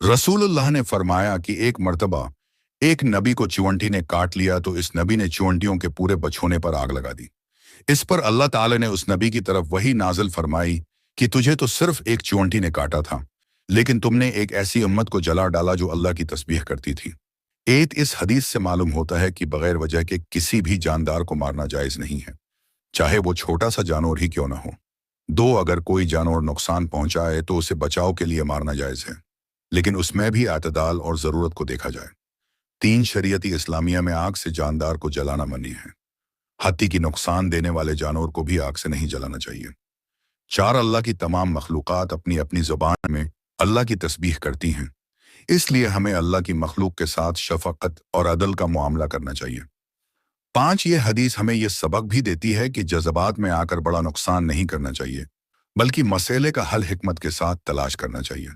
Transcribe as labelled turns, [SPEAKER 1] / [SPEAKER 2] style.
[SPEAKER 1] रसूलुल्लाह ने फरमाया कि एक मर्तबा एक नबी को चुवंटी ने काट लिया तो इस नबी ने चुवंटियों के पूरे बछोने पर आग लगा दी। इस पर अल्लाह ताला ने उस नबी की तरफ वही नाजिल फरमाई कि तुझे तो सिर्फ एक चुवंटी ने काटा था, लेकिन तुमने एक ऐसी उम्मत को जला डाला जो अल्लाह की तस्बीह करती थी। इस हदीस से मालूम होता है कि बगैर वजह के किसी भी जानदार को मारना जायज नहीं है, चाहे वो छोटा सा जानवर ही क्यों ना हो। अगर कोई जानवर नुकसान पहुंचाए तो उसे बचाव के लिए मारना जायज है, लेकिन उसमें भी आतदाल और ज़रूरत को देखा जाए। 3 शरीयती इस्लामिया में आग से जानदार को जलाना मनी है। हाथी की नुकसान देने वाले जानवर को भी आग से नहीं जलाना चाहिए। 4 अल्लाह की तमाम मखलूक़ात अपनी अपनी ज़ुबान में अल्लाह की तस्बीह करती हैं, इसलिए हमें अल्लाह की मखलूक के साथ शफ़क़त और अदल का मुआमला करना चाहिए। 5 ये हदीस हमें यह सबक भी देती है कि जज़्बात में आकर बड़ा नुकसान नहीं करना चाहिए, बल्कि मसले का हल हिकमत के साथ तलाश करना चाहिए।